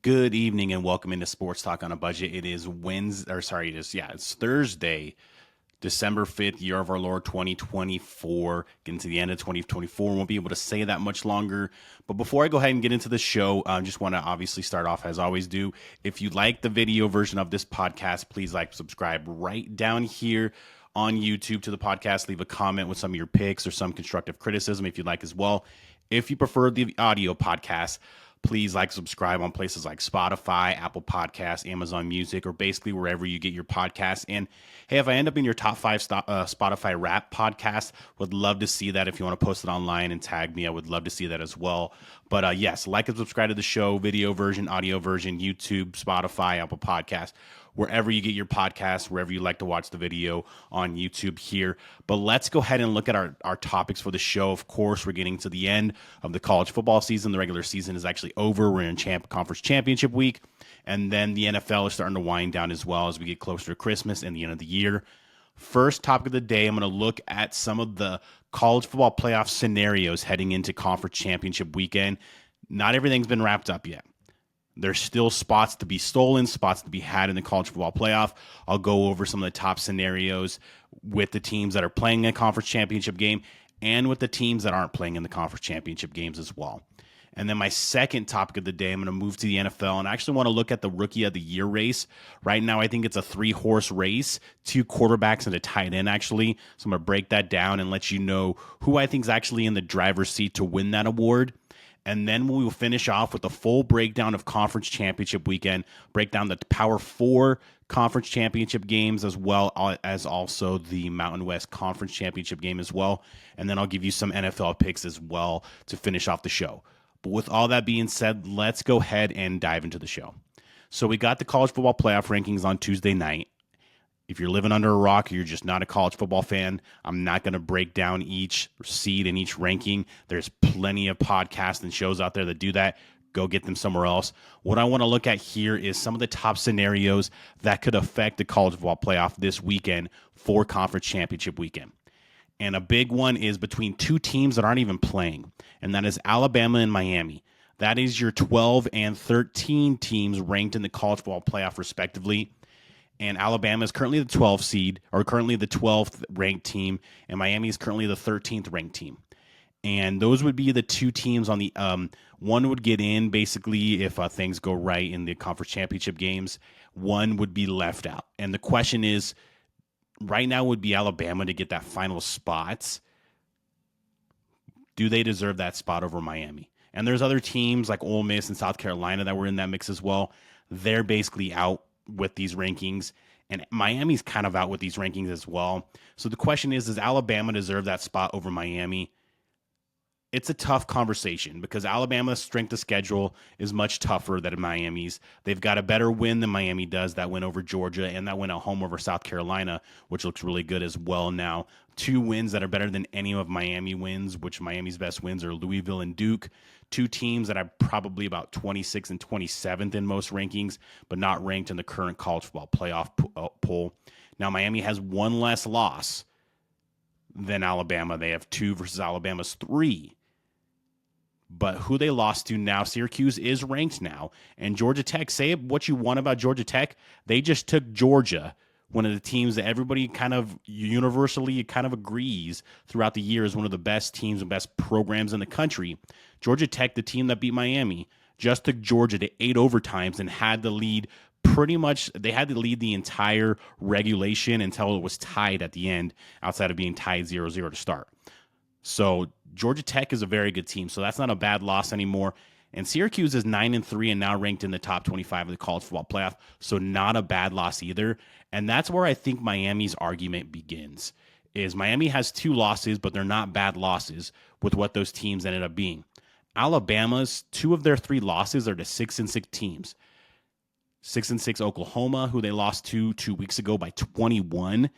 Good evening and welcome into Sports Talk on a Budget. It is it's Thursday, December 5th, year of our Lord 2024. Getting to the end of 2024, won't be able to say that much longer. But before I go ahead and get into the show, I just want to obviously start off as I always do. If you like the video version of this podcast, please subscribe right down here on YouTube to the podcast. Leave a comment with some of your picks or some constructive criticism if you'd like as well. If you prefer the audio podcast, please subscribe on places like Spotify, Apple Podcasts, Amazon Music, or basically wherever you get your podcasts. And hey, if I end up in your top five Spotify rap podcast, would love to see that. If you want to post it online and tag me, I would love to see that as well. But yes, like and subscribe to the show, video version, audio version, YouTube, Spotify, Apple Podcasts, wherever you get your podcasts, wherever you like to watch the video on YouTube here. But let's go ahead and look at our topics for the show. Of course, we're getting to the end of the college football season. The regular season is actually over. We're in conference championship week. And then the NFL is starting to wind down as well as we get closer to Christmas and the end of the year. First topic of the day, I'm going to look at some of the college football playoff scenarios heading into conference championship weekend. Not everything's been wrapped up yet. There's still spots to be stolen, spots to be had in the college football playoff. I'll go over some of the top scenarios with the teams that are playing a conference championship game and with the teams that aren't playing in the conference championship games as well. And then my second topic of the day, I'm going to move to the NFL and I actually want to look at the Rookie of the Year race. Right now, I think it's a 3-horse race, 2 quarterbacks and a tight end, actually. So I'm going to break that down and let you know who I think is actually in the driver's seat to win that award. And then we will finish off with a full breakdown of conference championship weekend, break down the Power 4 conference championship games as well as also the Mountain West Conference championship game as well. And then I'll give you some NFL picks as well to finish off the show. But with all that being said, let's go ahead and dive into the show. So we got the college football playoff rankings on Tuesday night. If you're living under a rock or you're just not a college football fan, I'm not going to break down each seed and each ranking. There's plenty of podcasts and shows out there that do that. Go get them somewhere else. What I want to look at here is some of the top scenarios that could affect the college football playoff this weekend for conference championship weekend. And a big one is between two teams that aren't even playing, and that is Alabama and Miami. That is your 12 and 13 teams ranked in the college football playoff respectively. And Alabama is currently the 12th seed, or currently the 12th ranked team, and Miami is currently the 13th ranked team. And those would be the two teams on the one would get in basically if things go right in the conference championship games. One would be left out. And the question is, right now would be Alabama to get that final spot. Do they deserve that spot over Miami? And there's other teams like Ole Miss and South Carolina that were in that mix as well. They're basically out with these rankings, and Miami's kind of out with these rankings as well. So the question is, does Alabama deserve that spot over Miami? It's a tough conversation because Alabama's strength of schedule is much tougher than Miami's. They've got a better win than Miami does, that win over Georgia, and that win at home over South Carolina, which looks really good as well now. 2 wins that are better than any of Miami wins, which Miami's best wins are Louisville and Duke. 2 teams that are probably about 26th and 27th in most rankings, but not ranked in the current college football playoff poll. Now, Miami has 1 less loss than Alabama. They have 2 versus Alabama's 3. But who they lost to now, Syracuse is ranked now. And Georgia Tech, say what you want about Georgia Tech, they just took Georgia, one of the teams that everybody kind of universally kind of agrees throughout the year is one of the best teams and best programs in the country. Georgia Tech, the team that beat Miami, just took Georgia to 8 overtimes and had the lead pretty much. They had to lead the entire regulation until it was tied at the end, outside of being tied 0-0 to start. So Georgia Tech is a very good team, so that's not a bad loss anymore. And Syracuse is 9-3 and now ranked in the top 25 of the college football playoff, so not a bad loss either. And that's where I think Miami's argument begins, is Miami has 2 losses, but they're not bad losses with what those teams ended up being. Alabama's 2 of their 3 losses are to 6-6 teams. 6-6 Oklahoma, who they lost to 2 weeks ago by 21,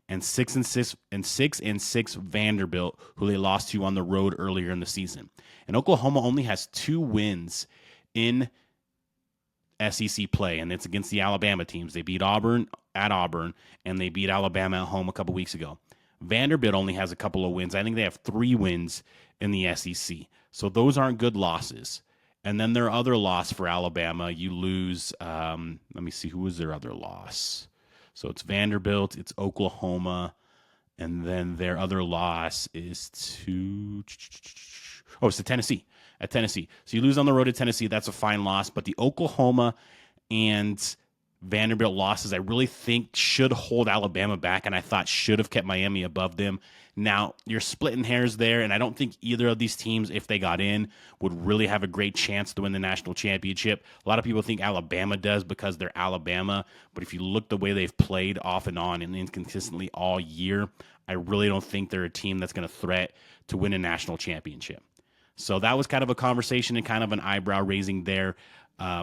and 6-6 Vanderbilt, who they lost to on the road earlier in the season. And Oklahoma only has 2 wins in SEC play, and it's against the Alabama teams. They beat Auburn at Auburn, and they beat Alabama at home a couple weeks ago. Vanderbilt only has a couple of wins. I think they have 3 wins in the SEC. So those aren't good losses. And then their other loss for Alabama, you lose. Let me see, who was their other loss? So it's Vanderbilt, it's Oklahoma, and then their other loss is to it's to Tennessee. At Tennessee. So you lose on the road at Tennessee. That's a fine loss. But the Oklahoma and Vanderbilt losses, I really think should hold Alabama back, and I thought should have kept Miami above them. Now, you're splitting hairs there, and I don't think either of these teams, if they got in, would really have a great chance to win the national championship. A lot of people think Alabama does because they're Alabama, but if you look the way they've played off and on and inconsistently all year, I really don't think they're a team that's going to threat to win a national championship. So that was kind of a conversation and kind of an eyebrow raising there.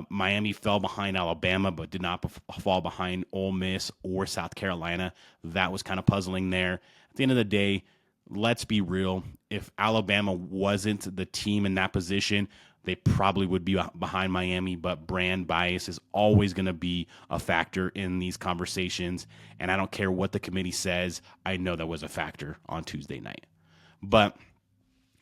Miami fell behind Alabama, but did not fall behind Ole Miss or South Carolina. That was kind of puzzling there. At the end of the day, let's be real. If Alabama wasn't the team in that position, they probably would be behind Miami, but brand bias is always going to be a factor in these conversations. And I don't care what the committee says. I know that was a factor on Tuesday night. But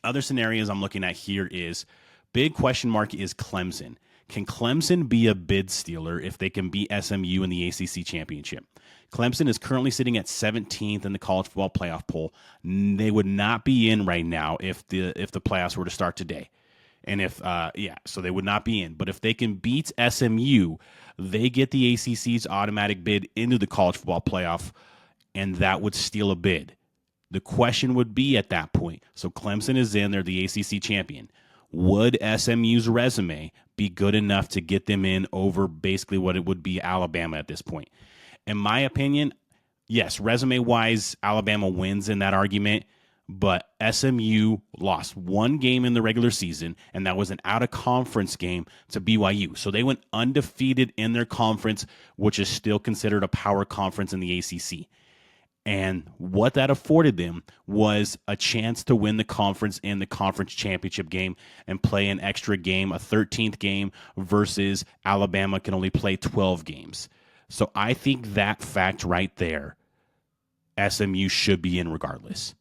other scenarios I'm looking at here is big question mark is Clemson. Can Clemson be a bid stealer if they can beat SMU in the ACC championship? Clemson is currently sitting at 17th in the college football playoff poll. They would not be in right now if the playoffs were to start today. And so they would not be in. But if they can beat SMU, they get the ACC's automatic bid into the college football playoff, and that would steal a bid. The question would be at that point, so Clemson is in, they're the ACC champion. Would SMU's resume be good enough to get them in over basically what it would be Alabama at this point? In my opinion, yes, resume-wise, Alabama wins in that argument, but SMU lost one game in the regular season, and that was an out-of-conference game to BYU. So they went undefeated in their conference, which is still considered a power conference in the ACC. And what that afforded them was a chance to win the conference in the conference championship game and play an extra game, a 13th game, versus Alabama can only play 12 games. So I think that fact right there, SMU should be in regardless.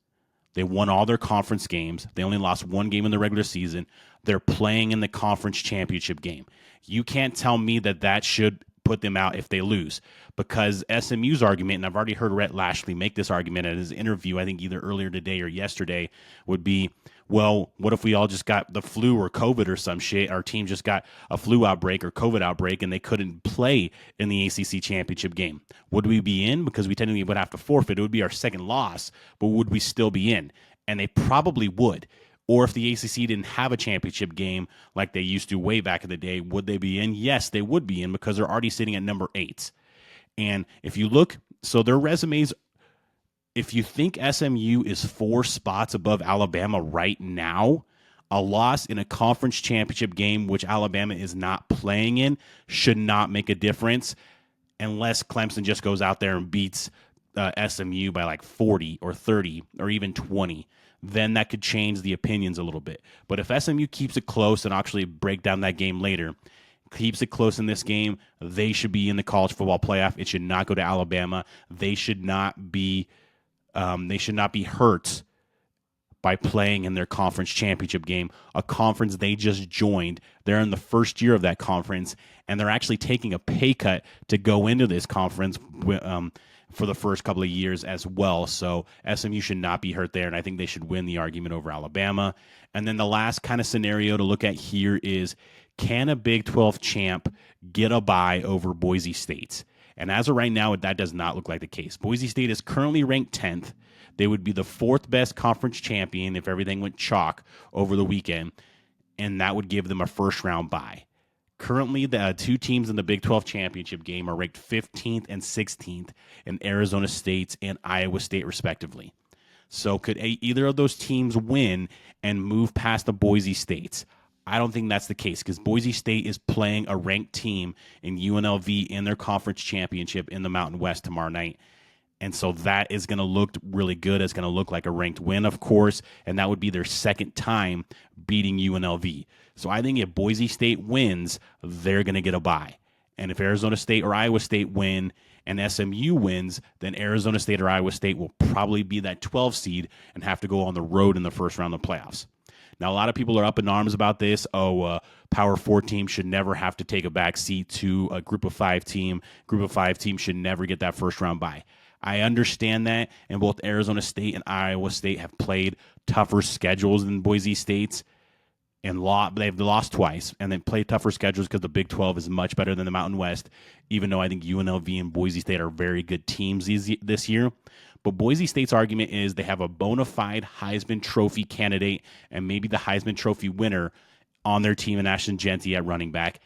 They won all their conference games. They only lost one game in the regular season. They're playing in the conference championship game. You can't tell me that should put them out if they lose, because SMU's argument, and I've already heard Rhett Lashley make this argument at his interview, I think either earlier today or yesterday, would be, well, what if we all just got the flu or COVID or some shit? Our team just got a flu outbreak or COVID outbreak and they couldn't play in the ACC championship game. Would we be in? Because we technically would have to forfeit. It would be our second loss, but would we still be in? And they probably would. Or if the ACC didn't have a championship game like they used to way back in the day, would they be in? Yes, they would be in because they're already sitting at number 8. And if you look, so their resumes, if you think SMU is 4 spots above Alabama right now, a loss in a conference championship game, which Alabama is not playing in, should not make a difference unless Clemson just goes out there and beats SMU by like 40 or 30 or even 20. Then that could change the opinions a little bit. But if SMU keeps it close, and actually break down that game later, keeps it close in this game, they should be in the college football playoff. It should not go to Alabama. They should not be hurt by playing in their conference championship game, a conference they just joined. They're in the first year of that conference, and they're actually taking a pay cut to go into this conference for the first couple of years as well. So SMU should not be hurt there, and I think they should win the argument over Alabama. And then the last kind of scenario to look at here is, can a Big 12 champ get a bye over Boise State? And as of right now, that does not look like the case. Boise State is currently ranked 10th. They would be the 4th best conference champion if everything went chalk over the weekend, and that would give them a first-round bye. Currently, the 2 teams in the Big 12 championship game are ranked 15th and 16th in Arizona State and Iowa State, respectively. So could either of those teams win and move past the Boise States? I don't think that's the case, because Boise State is playing a ranked team in UNLV in their conference championship in the Mountain West tomorrow night. And so that is going to look really good. It's going to look like a ranked win, of course, and that would be their second time beating UNLV. So I think if Boise State wins, they're going to get a bye. And if Arizona State or Iowa State win and SMU wins, then Arizona State or Iowa State will probably be that 12 seed and have to go on the road in the first round of the playoffs. Now, a lot of people are up in arms about this. Power 4 team should never have to take a back seat to a group of 5 team. Group of 5 team should never get that first round bye. I understand that, and both Arizona State and Iowa State have played tougher schedules than Boise State's, and they've lost twice, and then played tougher schedules because the Big 12 is much better than the Mountain West, even though I think UNLV and Boise State are very good teams this year. But Boise State's argument is they have a bona fide Heisman Trophy candidate and maybe the Heisman Trophy winner on their team in Ashton Jeanty at running back,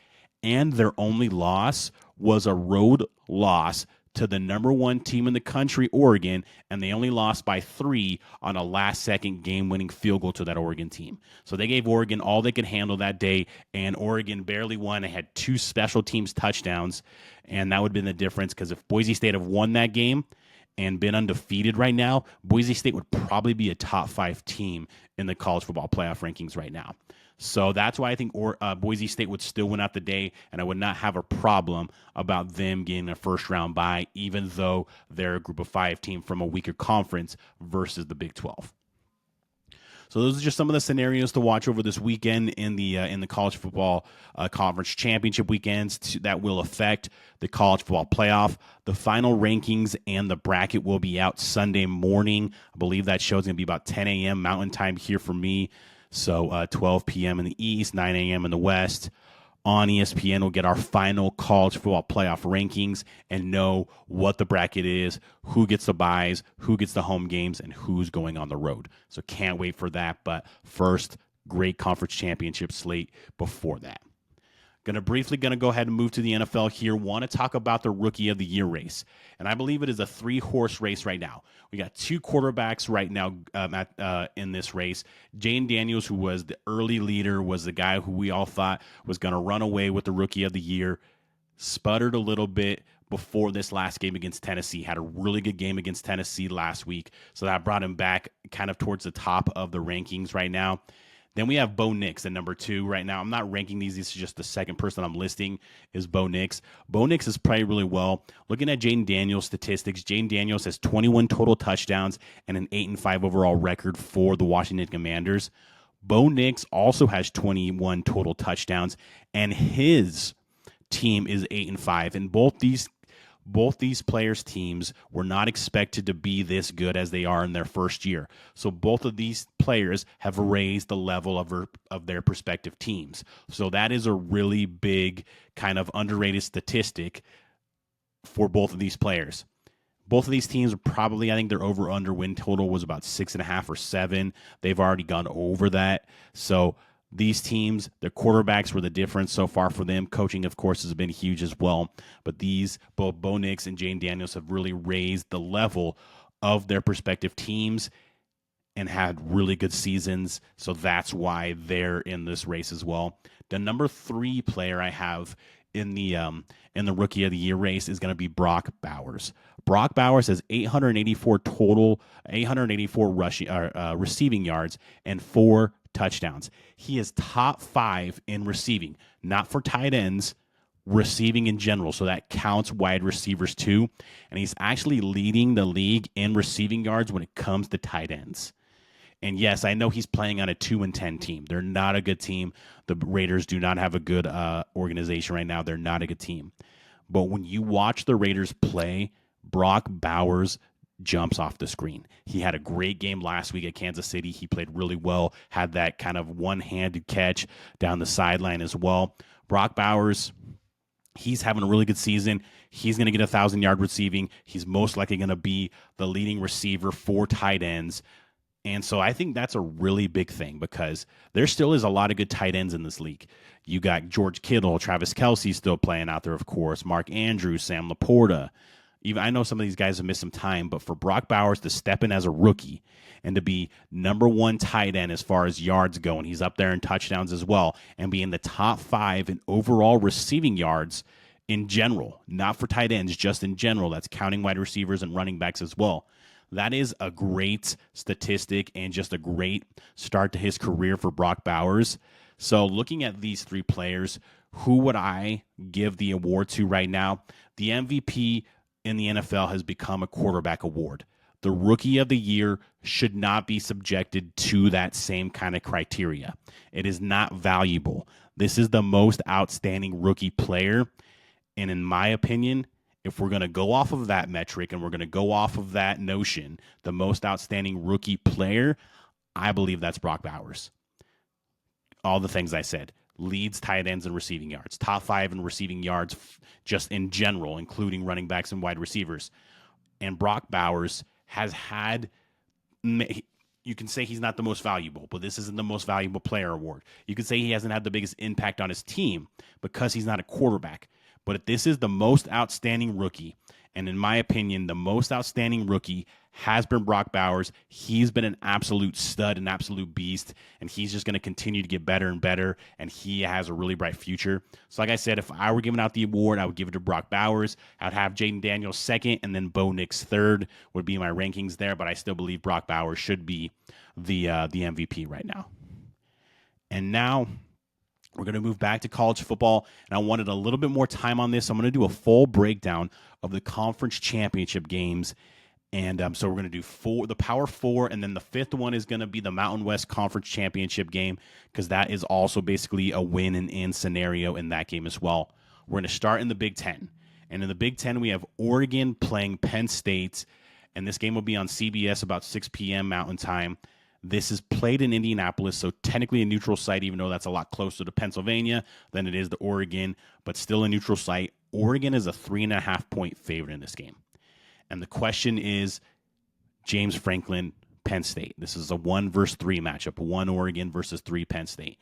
and their only loss was a road loss to the number 1 team in the country, Oregon, and they only lost by 3 on a last-second game-winning field goal to that Oregon team. So they gave Oregon all they could handle that day, and Oregon barely won. They had 2 special teams touchdowns, and that would have been the difference, because if Boise State have won that game and been undefeated right now, Boise State would probably be a top 5 team in the college football playoff rankings right now. So that's why I think Boise State would still win out the day, and I would not have a problem about them getting a first-round bye, even though they're a group of 5 team from a weaker conference versus the Big 12. So those are just some of the scenarios to watch over this weekend in the college football conference championship weekends that will affect the college football playoff. The final rankings and the bracket will be out Sunday morning. I believe that show is going to be about 10 a.m. Mountain Time here for me. So 12 p.m. in the East, 9 a.m. in the West. On ESPN, we'll get our final college football playoff rankings and know what the bracket is, who gets the byes, who gets the home games, and who's going on the road. So can't wait for that. But first, great conference championship slate before that. Going to go ahead and move to the NFL here. Want to talk about the Rookie of the Year race. And I believe it is a 3-horse race right now. We got 2 quarterbacks right now in this race. Jayden Daniels, who was the early leader, was the guy who we all thought was going to run away with the Rookie of the Year. Sputtered a little bit before this last game against Tennessee. Had a really good game against Tennessee last week. So that brought him back kind of towards the top of the rankings right now. Then we have Bo Nix at number 2 right now. I'm not ranking these. This is just the second person I'm listing is Bo Nix. Bo Nix is playing really well. Looking at Jayden Daniels' statistics, Jayden Daniels has 21 total touchdowns and an 8-5 overall record for the Washington Commanders. Bo Nix also has 21 total touchdowns, and his team is 8-5. And both these players' teams were not expected to be this good as they are in their first year. So both of these players have raised the level of their respective teams. So that is a really big kind of underrated statistic for both of these players. Both of these teams are probably, I think their over-under win total was about 6.5 or 7. They've already gone over that. So these teams, their quarterbacks were the difference so far for them. Coaching, of course, has been huge as well. But both Bo Nix and Jayden Daniels have really raised the level of their respective teams and had really good seasons. So that's why they're in this race as well. The number 3 player I have in the Rookie of the Year race is going to be Brock Bowers. Brock Bowers has 884 receiving yards and 4 touchdowns. He is top 5 in receiving, not for tight ends, receiving in general. So that counts wide receivers too. And he's actually leading the league in receiving yards when it comes to tight ends. And yes, I know he's playing on a 2-10 team. They're not a good team. The Raiders do not have a good organization right now. They're not a good team. But when you watch the Raiders play, Brock Bowers jumps off the screen. He had a great game last week at Kansas City. He played really well, had that kind of one-handed catch down the sideline as well. Brock Bowers, he's having a really good season. He's going to get 1,000-yard receiving. He's most likely going to be the leading receiver for tight ends. And so I think that's a really big thing because there still is a lot of good tight ends in this league. You got George Kittle, Travis Kelce still playing out there, of course, Mark Andrews, Sam Laporta. Even I know some of these guys have missed some time, but for Brock Bowers to step in as a rookie and to be number 1 tight end as far as yards go, and he's up there in touchdowns as well, and be in the top 5 in overall receiving yards in general, not for tight ends, just in general. That's counting wide receivers and running backs as well. That is a great statistic and just a great start to his career for Brock Bowers. So looking at these 3 players, who would I give the award to right now? The MVP in the NFL has become a quarterback award. The Rookie of the Year should not be subjected to that same kind of criteria. It is not valuable. This is the most outstanding rookie player. And in my opinion, if we're going to go off of that metric and we're going to go off of that notion, the most outstanding rookie player, I believe that's Brock Bowers. All the things I said: leads, tight ends, and receiving yards. Top 5 in receiving yards just in general, including running backs and wide receivers. And Brock Bowers has had, you can say he's not the most valuable, but this isn't the most valuable player award. You can say he hasn't had the biggest impact on his team because he's not a quarterback. But this is the most outstanding rookie. And in my opinion, the most outstanding rookie has been Brock Bowers. He's been an absolute stud, an absolute beast, and he's just going to continue to get better and better, and he has a really bright future. So like I said, if I were giving out the award, I would give it to Brock Bowers. I'd have Jayden Daniels second, and then Bo Nix third would be my rankings there, but I still believe Brock Bowers should be the MVP right now. And now we're going to move back to college football, and I wanted a little bit more time on this. So I'm going to do a full breakdown of the conference championship games. And so we're going to do the Power Four, and then the fifth one is going to be the Mountain West Conference Championship game, because that is also basically a win and in scenario in that game as well. We're going to start in the Big Ten. And in the Big Ten, we have Oregon playing Penn State, and this game will be on CBS about 6 p.m. Mountain Time. This is played in Indianapolis, so technically a neutral site, even though that's a lot closer to Pennsylvania than it is to Oregon, but still a neutral site. Oregon is a 3.5-point favorite in this game. And the question is James Franklin, Penn State. This is a 1 versus 3 matchup, 1 Oregon versus 3 Penn State.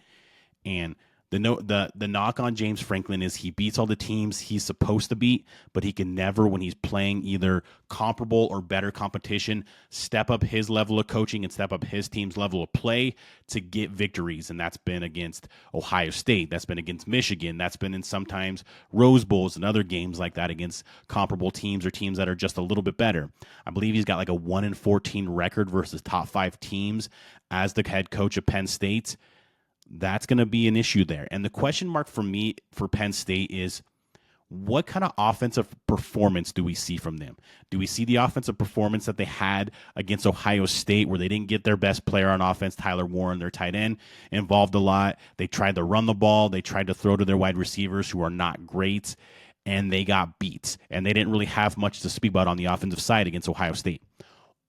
And the knock on James Franklin is he beats all the teams he's supposed to beat, but he can never, when he's playing either comparable or better competition, step up his level of coaching and step up his team's level of play to get victories. And that's been against Ohio State. That's been against Michigan. That's been in sometimes Rose Bowls and other games like that against comparable teams or teams that are just a little bit better. I believe he's got like a 1-14 record versus top 5 teams as the head coach of Penn State. That's going to be an issue there. And the question mark for me for Penn State is, what kind of offensive performance do we see from them? Do we see the offensive performance that they had against Ohio State, where they didn't get their best player on offense, Tyler Warren, their tight end, involved a lot? They tried to run the ball. They tried to throw to their wide receivers, who are not great, and they got beat. And they didn't really have much to speak about on the offensive side against Ohio State.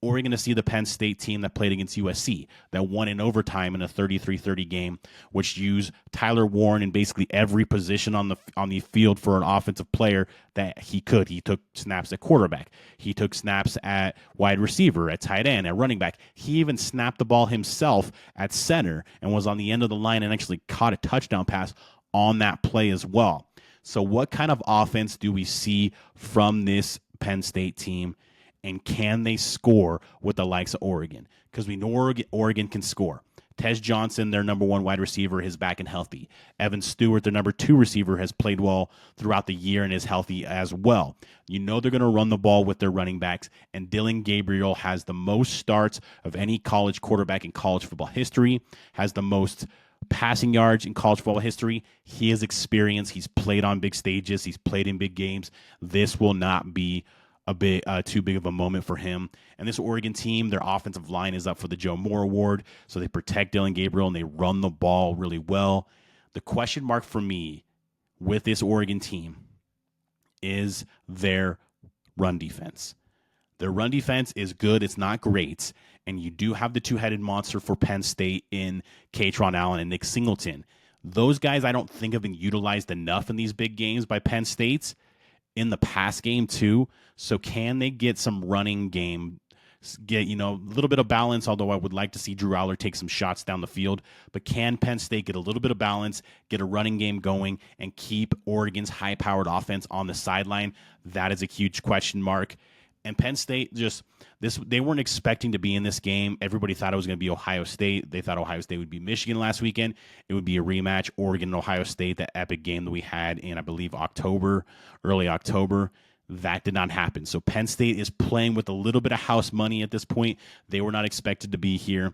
Or you're going to see the Penn State team that played against USC, that won in overtime in a 33-30 game, which used Tyler Warren in basically every position on the field for an offensive player that he could. He took snaps at quarterback. He took snaps at wide receiver, at tight end, at running back. He even snapped the ball himself at center and was on the end of the line and actually caught a touchdown pass on that play as well. So what kind of offense do we see from this Penn State team? And can they score with the likes of Oregon? Because we know Oregon can score. Tez Johnson, their number 1 wide receiver, is back and healthy. Evan Stewart, their number 2 receiver, has played well throughout the year and is healthy as well. You know they're going to run the ball with their running backs, and Dillon Gabriel has the most starts of any college quarterback in college football history, has the most passing yards in college football history. He has experience. He's played on big stages. He's played in big games. This will not be a bit too big of a moment for him. And this Oregon team, their offensive line is up for the Joe Moore Award, so they protect Dillon Gabriel and they run the ball really well. The question mark for me with this Oregon team is their run defense. Their run defense is good. It's not great. And you do have the two-headed monster for Penn State in Katron Allen and Nick Singleton. Those guys I don't think have been utilized enough in these big games by Penn State. In the pass game too. So can they get some running game, get a little bit of balance, although I would like to see Drew Aller take some shots down the field. But can Penn State get a little bit of balance, get a running game going, and keep Oregon's high-powered offense on the sideline? That is a huge question mark. And Penn State they weren't expecting to be in this game. Everybody thought it was going to be Ohio State. They thought Ohio State would be Michigan last weekend. It would be a rematch, Oregon and Ohio State, that epic game that we had in, I believe, early October. That did not happen. So Penn State is playing with a little bit of house money at this point. They were not expected to be here.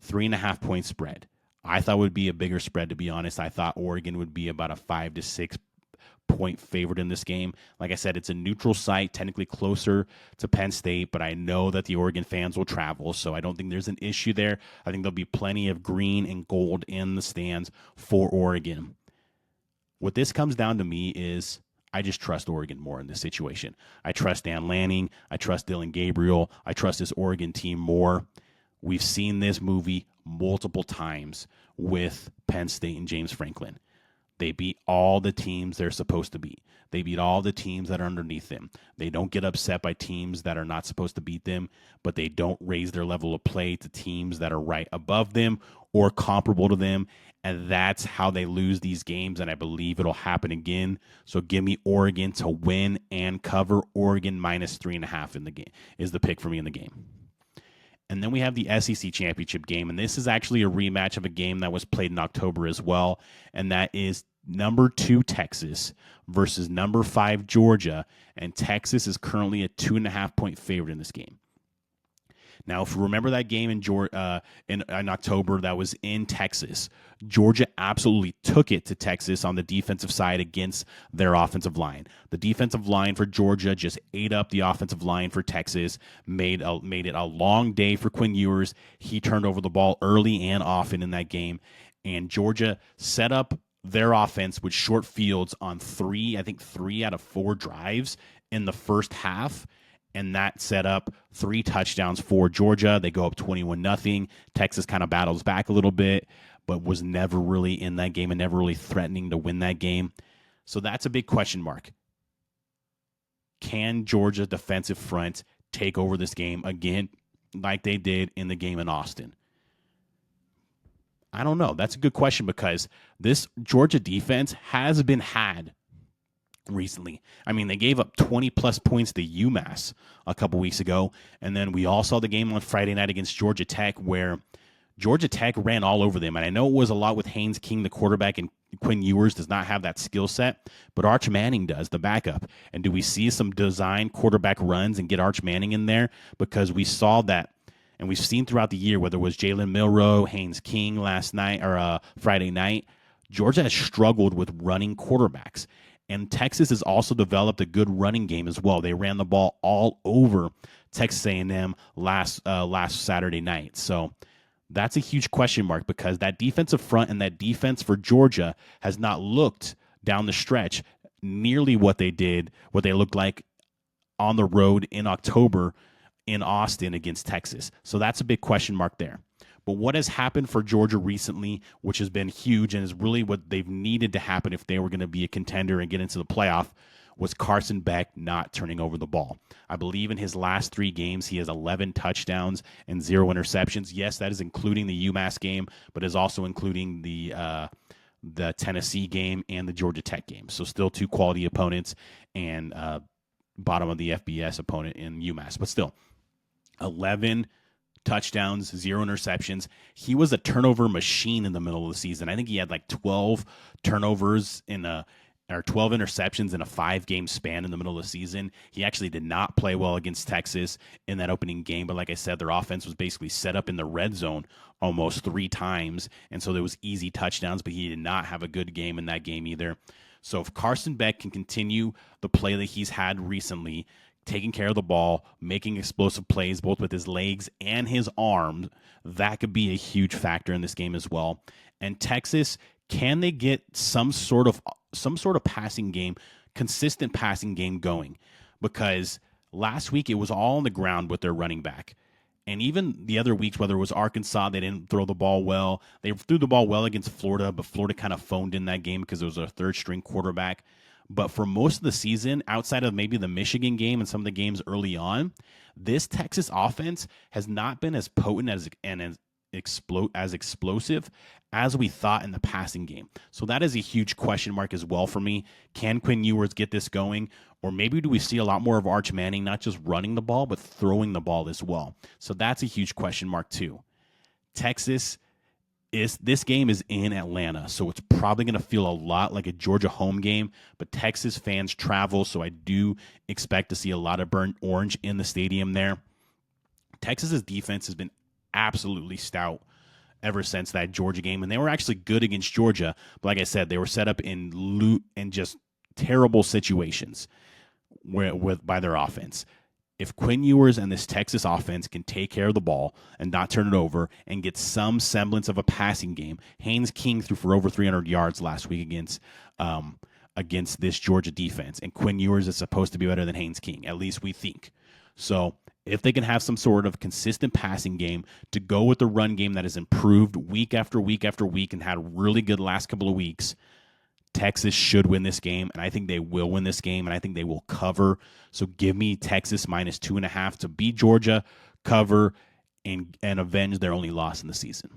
3.5-point spread. I thought it would be a bigger spread, to be honest. I thought Oregon would be about a 5 to 6 point favored in this game. Like I said, it's a neutral site, technically closer to Penn State, but I know that the Oregon fans will travel, so I don't think there's an issue there. I think there'll be plenty of green and gold in the stands for Oregon. What this comes down to me is I just trust Oregon more in this situation. I trust Dan Lanning. I trust Dylan Gabriel. I trust this Oregon team more. We've seen this movie multiple times with Penn State and James Franklin. They beat all the teams they're supposed to beat. They beat all the teams that are underneath them. They don't get upset by teams that are not supposed to beat them, but they don't raise their level of play to teams that are right above them or comparable to them. And that's how they lose these games, and I believe it'll happen again. So give me Oregon to win and cover. Oregon minus 3.5 in the game is the pick for me in the game. And then we have the SEC championship game, and this is actually a rematch of a game that was played in October as well, and that is number 2 Texas versus number 5 Georgia, and Texas is currently a 2.5-point favorite in this game. Now, if you remember that game in October that was in Texas, Georgia absolutely took it to Texas on the defensive side against their offensive line. The defensive line for Georgia just ate up the offensive line for Texas, made it a long day for Quinn Ewers. He turned over the ball early and often in that game, and Georgia set up their offense with short fields on 3 out of 4 drives in the first half. And that set up 3 touchdowns for Georgia. They go up 21-0. Texas kind of battles back a little bit, but was never really in that game and never really threatening to win that game. So that's a big question mark. Can Georgia's defensive front take over this game again like they did in the game in Austin? I don't know. That's a good question because this Georgia defense has been had recently. I mean, they gave up 20-plus points to UMass a couple weeks ago, and then we all saw the game on Friday night against Georgia Tech where Georgia Tech ran all over them, and I know it was a lot with Haynes King, the quarterback, and Quinn Ewers does not have that skill set, but Arch Manning does, the backup. And do we see some design quarterback runs and get Arch Manning in there? Because we saw that, and we've seen throughout the year, whether it was Jalen Milroe, Haynes King last night or Friday night, Georgia has struggled with running quarterbacks. And Texas has also developed a good running game as well. They ran the ball all over Texas A&M last Saturday night. So that's a huge question mark because that defensive front and that defense for Georgia has not looked down the stretch nearly what they looked like on the road in October in Austin against Texas. So that's a big question mark there. But what has happened for Georgia recently, which has been huge and is really what they've needed to happen if they were going to be a contender and get into the playoff, was Carson Beck not turning over the ball. I believe in his last 3 games, he has 11 touchdowns and 0 interceptions. Yes, that is including the UMass game, but is also including the Tennessee game and the Georgia Tech game. So still 2 quality opponents and bottom of the FBS opponent in UMass. But still, 11 touchdowns, 0 interceptions. He was a turnover machine in the middle of the season. I think he had like 12 turnovers or 12 interceptions in a 5-game span in the middle of the season. He actually did not play well against Texas in that opening game, but like I said, their offense was basically set up in the red zone almost 3 times, and so there was easy touchdowns, but he did not have a good game in that game either. So if Carson Beck can continue the play that he's had recently, taking care of the ball, making explosive plays both with his legs and his arms, that could be a huge factor in this game as well. And Texas, can they get some sort of passing game, consistent passing game going? Because last week it was all on the ground with their running back. And even the other weeks, whether it was Arkansas, they didn't throw the ball well. They threw the ball well against Florida, but Florida kind of phoned in that game because it was a third-string quarterback. But for most of the season, outside of maybe the Michigan game and some of the games early on, this Texas offense has not been as potent as explosive as we thought in the passing game. So that is a huge question mark as well for me. Can Quinn Ewers get this going? Or maybe do we see a lot more of Arch Manning, not just running the ball, but throwing the ball as well? So that's a huge question mark too. This game is in Atlanta, so it's probably going to feel a lot like a Georgia home game, but Texas fans travel, so I do expect to see a lot of burnt orange in the stadium there. Texas's defense has been absolutely stout ever since that Georgia game, and they were actually good against Georgia, but like I said, they were set up in loot and just terrible situations by their offense. If Quinn Ewers and this Texas offense can take care of the ball and not turn it over and get some semblance of a passing game, Haynes King threw for over 300 yards last week against this Georgia defense, and Quinn Ewers is supposed to be better than Haynes King, at least we think. So if they can have some sort of consistent passing game to go with the run game that has improved week after week after week and had really good last couple of weeks, Texas should win this game, and I think they will win this game, and I think they will cover. So give me Texas minus 2.5 to beat Georgia, cover, and avenge their only loss in the season.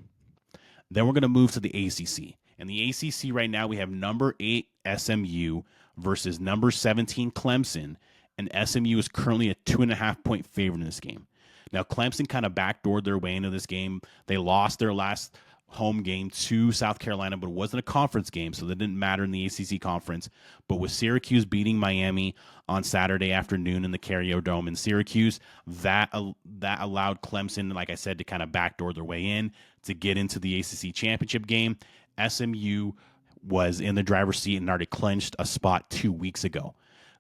Then we're going to move to the ACC. In the ACC right now, we have number 8 SMU versus number 17 Clemson, and SMU is currently a 2.5-point favorite in this game. Now, Clemson kind of backdoored their way into this game. They lost their last home game to South Carolina, but it wasn't a conference game, so that didn't matter in the ACC conference. But with Syracuse beating Miami on Saturday afternoon in the Carrier Dome in Syracuse, that allowed Clemson, like I said, to kind of backdoor their way in to get into the ACC championship game. SMU was in the driver's seat and already clinched a spot 2 weeks ago.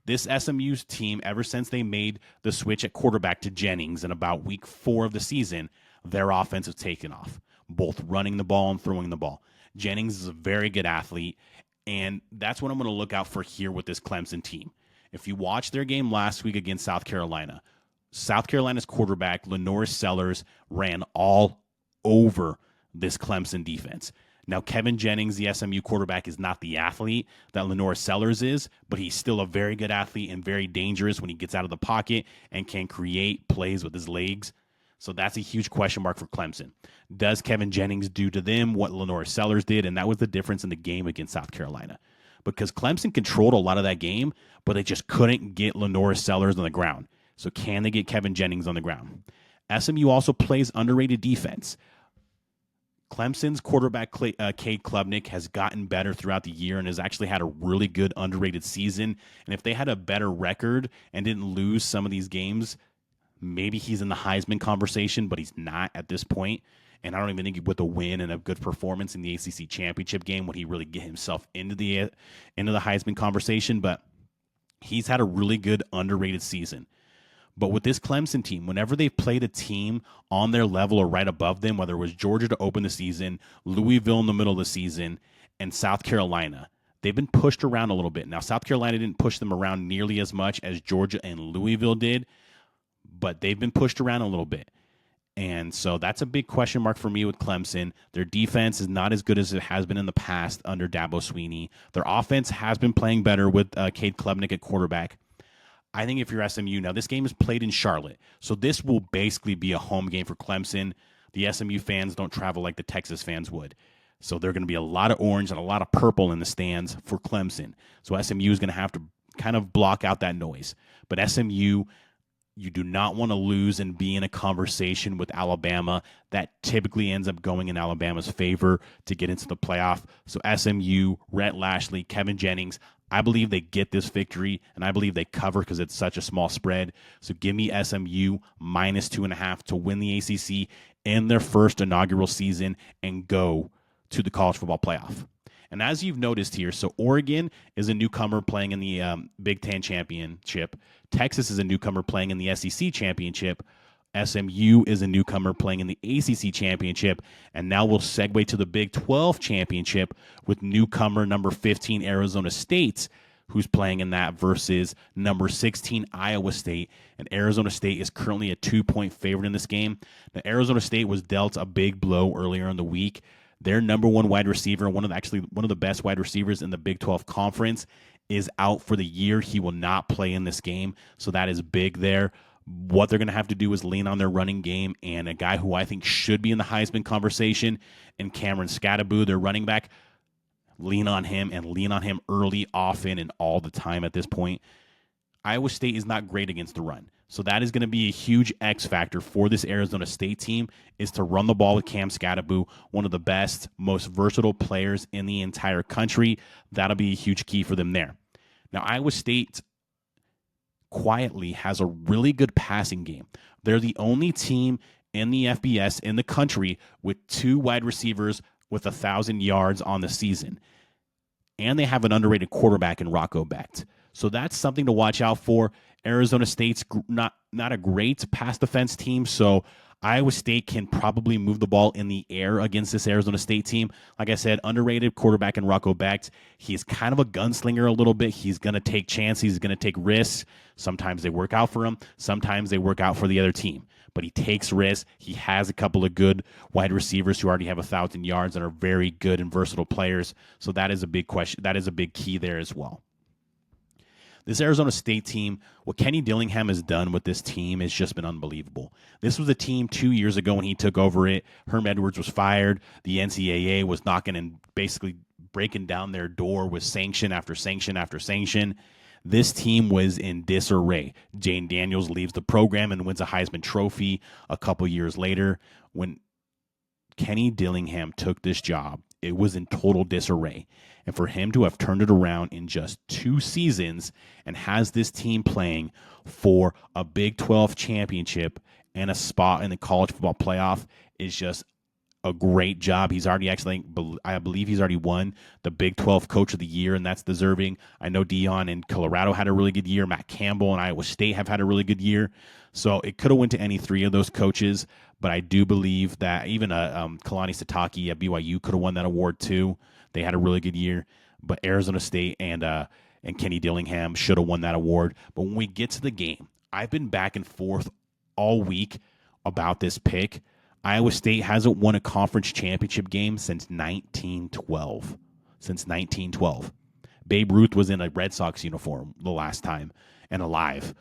This SMU's team, ever since they made the switch at quarterback to Jennings in about week 4 of the season, their offense has taken off, both running the ball and throwing the ball. Jennings is a very good athlete, and that's what I'm going to look out for here with this Clemson team. If you watch their game last week against South Carolina's quarterback, Lenoris Sellers, ran all over this Clemson defense. Now, Kevin Jennings, the SMU quarterback, is not the athlete that Lenoris Sellers is, but he's still a very good athlete and very dangerous when he gets out of the pocket and can create plays with his legs. So that's a huge question mark for Clemson. Does Kevin Jennings do to them what Lenoris Sellers did? And that was the difference in the game against South Carolina. Because Clemson controlled a lot of that game, but they just couldn't get Lenoris Sellers on the ground. So can they get Kevin Jennings on the ground? SMU also plays underrated defense. Clemson's quarterback, Cade Klubnik, has gotten better throughout the year and has actually had a really good underrated season. And if they had a better record and didn't lose some of these games, maybe he's in the Heisman conversation, but he's not at this point. And I don't even think with a win and a good performance in the ACC championship game would he really get himself into the Heisman conversation. But he's had a really good underrated season. But with this Clemson team, whenever they've played a team on their level or right above them, whether it was Georgia to open the season, Louisville in the middle of the season, and South Carolina, they've been pushed around a little bit. Now, South Carolina didn't push them around nearly as much as Georgia and Louisville did, but they've been pushed around a little bit. And so that's a big question mark for me with Clemson. Their defense is not as good as it has been in the past under Dabo Swinney. Their offense has been playing better with Cade Klubnik at quarterback. I think if you're SMU, now this game is played in Charlotte, so this will basically be a home game for Clemson. The SMU fans don't travel like the Texas fans would. So there are going to be a lot of orange and a lot of purple in the stands for Clemson. So SMU is going to have to kind of block out that noise. But SMU, you do not want to lose and be in a conversation with Alabama. That typically ends up going in Alabama's favor to get into the playoff. So SMU, Rhett Lashley, Kevin Jennings, I believe they get this victory, and I believe they cover because it's such a small spread. So give me SMU minus 2.5 to win the ACC in their first inaugural season and go to the college football playoff. And as you've noticed here, so Oregon is a newcomer playing in the Big Ten Championship. Texas is a newcomer playing in the SEC Championship. SMU is a newcomer playing in the ACC Championship. And now we'll segue to the Big 12 Championship with newcomer number 15 Arizona State, who's playing in that versus number 16 Iowa State. And Arizona State is currently a 2-point favorite in this game. Now, Arizona State was dealt a big blow earlier in the week. Their number one wide receiver, one of the best wide receivers in the Big 12 Conference, is out for the year. He will not play in this game, so that is big there. What they're going to have to do is lean on their running game, and a guy who I think should be in the Heisman conversation, and Cameron Scatteraboo, their running back, lean on him and lean on him early, often, and all the time at this point. Iowa State is not great against the run. So that is going to be a huge X factor for this Arizona State team, is to run the ball with Cam Scatteraboo, one of the best, most versatile players in the entire country. That'll be a huge key for them there. Now, Iowa State quietly has a really good passing game. They're the only team in the FBS in the country with 2 wide receivers with 1,000 yards on the season. and they have an underrated quarterback in Rocco Becht. So that's something to watch out for. Arizona State's not a great pass defense team, so Iowa State can probably move the ball in the air against this Arizona State team. Like I said, underrated quarterback in Rocco Becht. He's kind of a gunslinger a little bit. He's going to take chances. He's going to take risks. Sometimes they work out for him. Sometimes they work out for the other team. But he takes risks. He has a couple of good wide receivers who already have 1,000 yards and are very good and versatile players. So that is a big question. That is a big key there as well. This Arizona State team, what Kenny Dillingham has done with this team has just been unbelievable. This was a team 2 years ago when he took over it. Herm Edwards was fired. The NCAA was knocking and basically breaking down their door with sanction after sanction after sanction. This team was in disarray. Jayden Daniels leaves the program and wins a Heisman Trophy a couple years later. When Kenny Dillingham took this job, it was in total disarray. And for him to have turned it around in just 2 seasons and has this team playing for a Big 12 championship and a spot in the college football playoff is just a great job. He's already I believe he's already won the Big 12 Coach of the Year, and that's deserving. I know Dion in Colorado had a really good year. Matt Campbell and Iowa State have had a really good year. So it could have went to any 3 of those coaches, but I do believe that even Kalani Sitake at BYU could have won that award too. They had a really good year, but Arizona State and Kenny Dillingham should have won that award. But when we get to the game, I've been back and forth all week about this pick. Iowa State hasn't won a conference championship game since 1912. Babe Ruth was in a Red Sox uniform the last time and alive.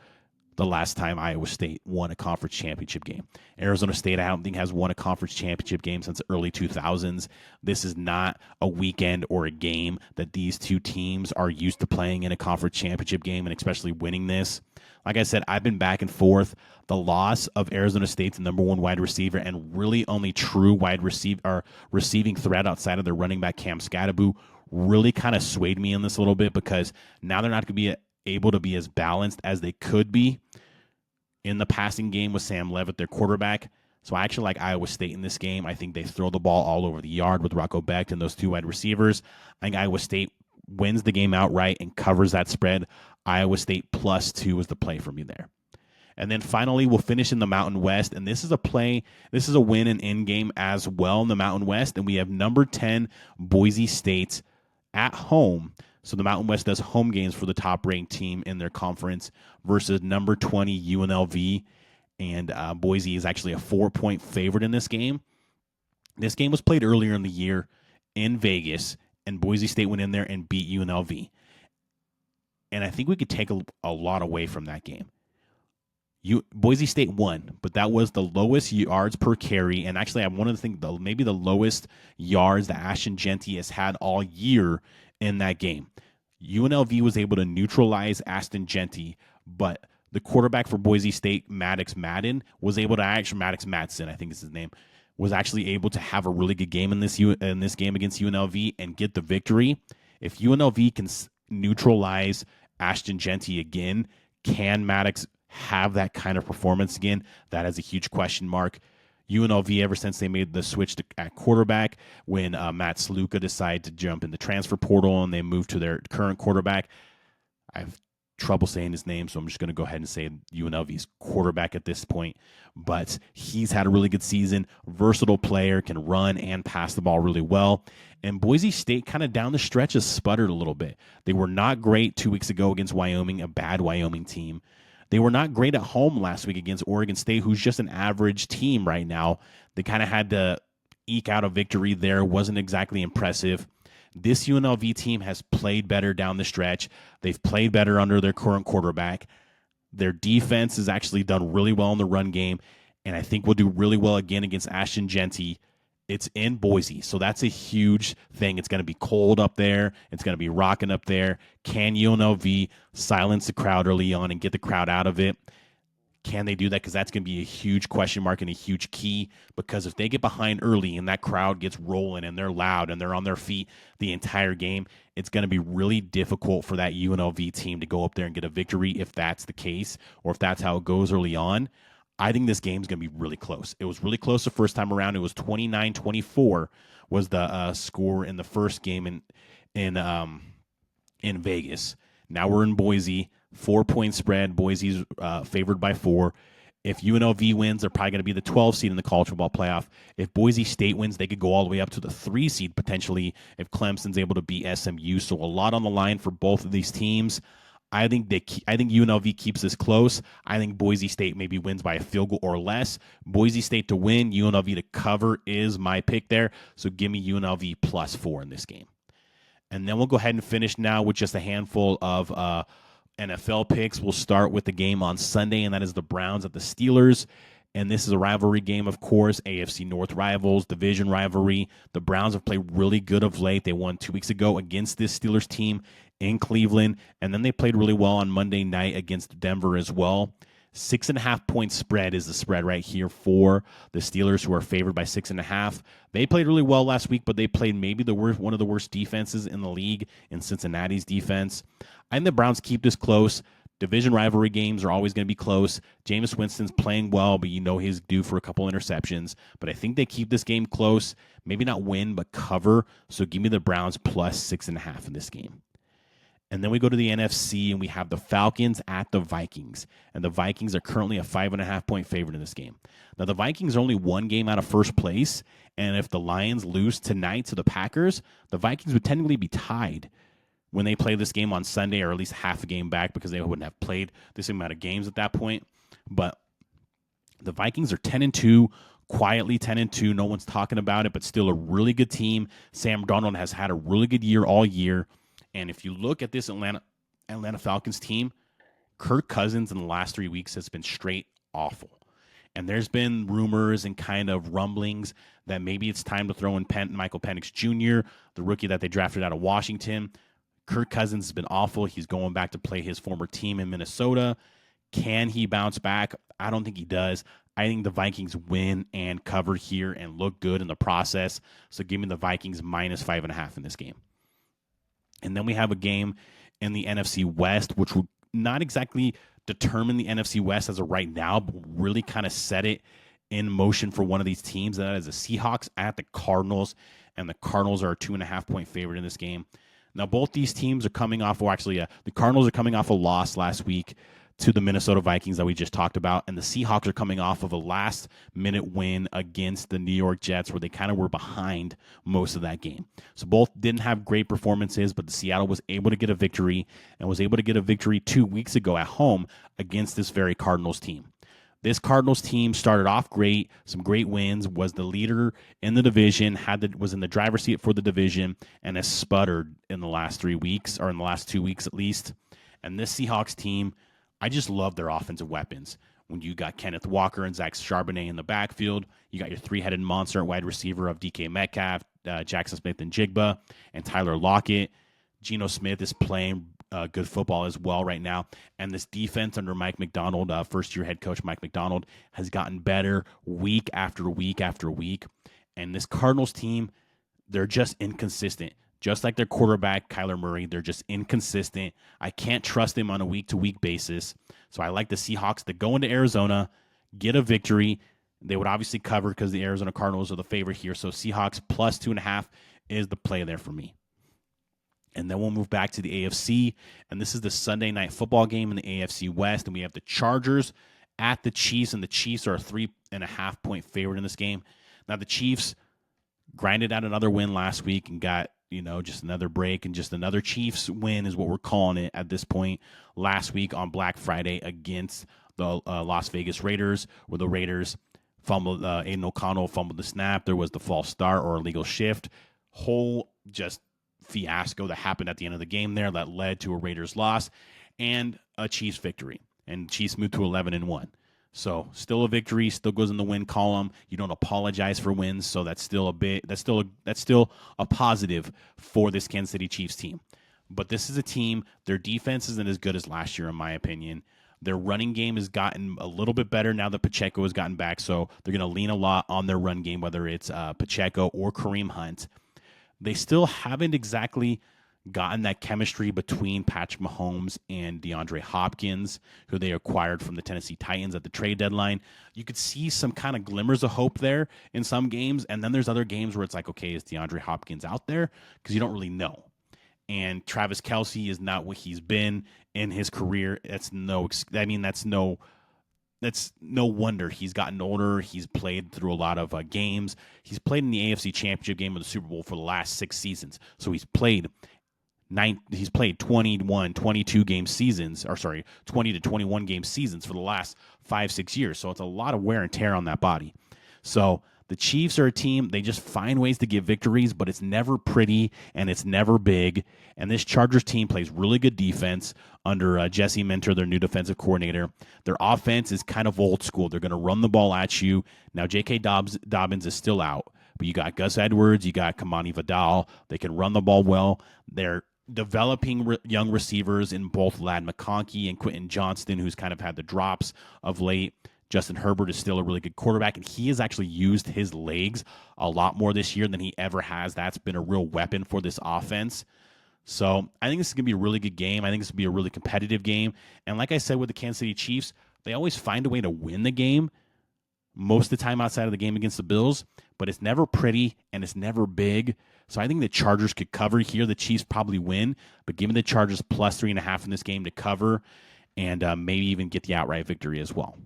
The last time Iowa State won a conference championship game. Arizona State, I don't think, has won a conference championship game since the early 2000s. This is not a weekend or a game that these two teams are used to playing in a conference championship game, and especially winning this. Like I said, I've been back and forth. The loss of Arizona State's number 1 wide receiver and really only true receiving threat outside of their running back Cam Scadaboo really kind of swayed me in this a little bit, because now they're not going to be able to be as balanced as they could be in the passing game with Sam Levitt, their quarterback. So I actually like Iowa State in this game. I think they throw the ball all over the yard with Rocco Becht and those 2 wide receivers. I think Iowa State wins the game outright and covers that spread. Iowa State +2 is the play for me there. And then finally, we'll finish in the Mountain West. And this is a play. This is a win and in game as well in the Mountain West. And we have number 10 Boise State at home. So the Mountain West does home games for the top-ranked team in their conference versus number 20 UNLV. And Boise is actually a 4-point favorite in this game. This game was played earlier in the year in Vegas, and Boise State went in there and beat UNLV. And I think we could take a lot away from that game. Boise State won, but that was the lowest yards per carry, and actually I wanted to think maybe the lowest yards that Ashton Jeanty has had all year in that game. UNLV was able to neutralize Ashton Jeanty, but the quarterback for Boise State, Maddox Madsen, I think is his name, was actually able to have a really good game in this game against UNLV and get the victory. If UNLV can neutralize Ashton Jeanty again, can Maddox have that kind of performance again? That is a huge question mark. UNLV, ever since they made the switch at quarterback, when Matt Sluka decided to jump in the transfer portal and they moved to their current quarterback, I have trouble saying his name, so I'm just going to go ahead and say UNLV's quarterback at this point. But he's had a really good season, versatile player, can run and pass the ball really well. And Boise State kind of down the stretch has sputtered a little bit. They were not great 2 weeks ago against Wyoming, a bad Wyoming team. They were not great at home last week against Oregon State, who's just an average team right now. They kind of had to eke out a victory there. Wasn't exactly impressive. This UNLV team has played better down the stretch. They've played better under their current quarterback. Their defense has actually done really well in the run game, and I think will do really well again against Ashton Jeanty. It's in Boise, so that's a huge thing. It's going to be cold up there. It's going to be rocking up there. Can UNLV silence the crowd early on and get the crowd out of it? Can they do that? Because that's going to be a huge question mark and a huge key, because if they get behind early and that crowd gets rolling and they're loud and they're on their feet the entire game, it's going to be really difficult for that UNLV team to go up there and get a victory if that's the case, or if that's how it goes early on. I think this game's going to be really close. It was really close the first time around. It was 29-24 was the score in the first game in in Vegas. Now we're in Boise, 4-point spread. Boise's favored by 4. If UNLV wins, they're probably going to be the 12 seed in the college football playoff. If Boise State wins, they could go all the way up to the 3 seed potentially if Clemson's able to beat SMU. So a lot on the line for both of these teams. I think UNLV keeps this close. I think Boise State maybe wins by a field goal or less. Boise State to win, UNLV to cover is my pick there. So give me UNLV +4 in this game. And then we'll go ahead and finish now with just a handful of NFL picks. We'll start with the game on Sunday, and that is the Browns at the Steelers. And this is a rivalry game, of course, AFC North rivals, division rivalry. The Browns have played really good of late. They won 2 weeks ago against this Steelers team in Cleveland, and then they played really well on Monday night against Denver as well. 6.5-point spread is the spread right here for the Steelers, who are favored by 6.5. They played really well last week, but they played maybe one of the worst defenses in the league in Cincinnati's defense. I think the Browns keep this close. Division rivalry games are always going to be close. Jameis Winston's playing well, but he's due for a couple interceptions. But I think they keep this game close. Maybe not win, but cover. So give me the Browns +6.5 in this game. And then we go to the NFC, and we have the Falcons at the Vikings. And the Vikings are currently a 5.5-point favorite in this game. Now, the Vikings are only 1 game out of first place. And if the Lions lose tonight to the Packers, the Vikings would technically be tied when they play this game on Sunday, or at least half a game back, because they wouldn't have played this amount of games at that point. But the Vikings are 10-2, quietly 10-2. No one's talking about it, but still a really good team. Sam Darnold has had a really good year all year. And if you look at this Atlanta Falcons team, Kirk Cousins in the last 3 weeks has been straight awful. And there's been rumors and kind of rumblings that maybe it's time to throw in Michael Penix Jr., the rookie that they drafted out of Washington. Kirk Cousins has been awful. He's going back to play his former team in Minnesota. Can he bounce back? I don't think he does. I think the Vikings win and cover here and look good in the process. So give me the Vikings -5.5 in this game. And then we have a game in the NFC West, which will not exactly determine the NFC West as of right now, but really kind of set it in motion for one of these teams. And that is the Seahawks at the Cardinals. And the Cardinals are a 2.5-point favorite in this game. Now, both these teams are coming off, the Cardinals are coming off a loss last week to the Minnesota Vikings that we just talked about, and the Seahawks are coming off of a last-minute win against the New York Jets, where they kind of were behind most of that game. So both didn't have great performances, but the Seattle was able to get a victory, and was able to get a victory 2 weeks ago at home against this very Cardinals team. This Cardinals team started off great, some great wins, was the leader in the division, was in the driver's seat for the division, and has sputtered in the last 3 weeks, or in the last 2 weeks at least. And this Seahawks team, I just love their offensive weapons. When you got Kenneth Walker and Zach Charbonnet in the backfield, you got your 3-headed monster at wide receiver of DK Metcalf, Jackson Smith and Jigba, and Tyler Lockett. Geno Smith is playing good football as well right now. And this defense under Mike Macdonald, first-year head coach Mike Macdonald, has gotten better week after week after week. And this Cardinals team, they're just inconsistent. Just like their quarterback, Kyler Murray, they're just inconsistent. I can't trust them on a week-to-week basis. So I like the Seahawks to go into Arizona, get a victory. They would obviously cover because the Arizona Cardinals are the favorite here. So Seahawks +2.5 is the play there for me. And then we'll move back to the AFC, and this is the Sunday night football game in the AFC West, and we have the Chargers at the Chiefs, and the Chiefs are a 3.5-point favorite in this game. Now, the Chiefs grinded out another win last week and got, just another break, and just another Chiefs win is what we're calling it at this point. Last week on Black Friday against the Las Vegas Raiders, where the Raiders fumbled, Aiden O'Connell fumbled the snap. There was the false start or illegal shift. Whole just fiasco that happened at the end of the game there that led to a Raiders loss and a Chiefs victory. And Chiefs moved to 11-1. So still a victory, still goes in the win column. You don't apologize for wins, so that's still a positive for this Kansas City Chiefs team. But this is a team, their defense isn't as good as last year, in my opinion. Their running game has gotten a little bit better now that Pacheco has gotten back, so they're going to lean a lot on their run game, whether it's Pacheco or Kareem Hunt. They still haven't exactly gotten that chemistry between Patrick Mahomes and DeAndre Hopkins, who they acquired from the Tennessee Titans at the trade deadline. You could see some kind of glimmers of hope there in some games, and then there's other games where it's like, okay, is DeAndre Hopkins out there? Because you don't really know. and Travis Kelce is not what he's been in his career. That's no wonder. He's gotten older. He's played through a lot of games. He's played in the AFC Championship game of the Super Bowl for the last 6 seasons. So he's played 21, 22 game seasons, 20 to 21 game seasons for the last 5-6 years. So it's a lot of wear and tear on that body. So the Chiefs are a team, they just find ways to get victories, but it's never pretty and it's never big. And this Chargers team plays really good defense under Jesse Minter, their new defensive coordinator. Their offense is kind of old school. They're going to run the ball at you. Now, J.K. Dobbins is still out, but you got Gus Edwards, you got Kamani Vidal. They can run the ball well. They're developing young receivers in both Ladd McConkey and Quentin Johnston, who's kind of had the drops of late. Justin Herbert is still a really good quarterback, and he has actually used his legs a lot more this year than he ever has. That's been a real weapon for this offense. So I think this is going to be a really good game. I think this will be a really competitive game. And like I said with the Kansas City Chiefs, they always find a way to win the game most of the time outside of the game against the Bills, but it's never pretty and it's never big. So I think the Chargers could cover here. The Chiefs probably win, but give me the Chargers plus 3.5 in this game to cover and maybe even get the outright victory as well.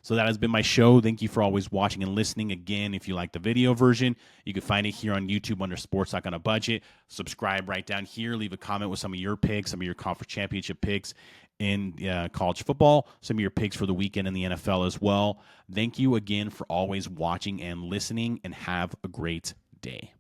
So that has been my show. Thank you for always watching and listening. Again, if you like the video version, you can find it here on YouTube under Sports Talk on a Budget. Subscribe right down here. Leave a comment with some of your picks, some of your conference championship picks in college football, some of your picks for the weekend in the NFL as well. Thank you again for always watching and listening, and have a great day.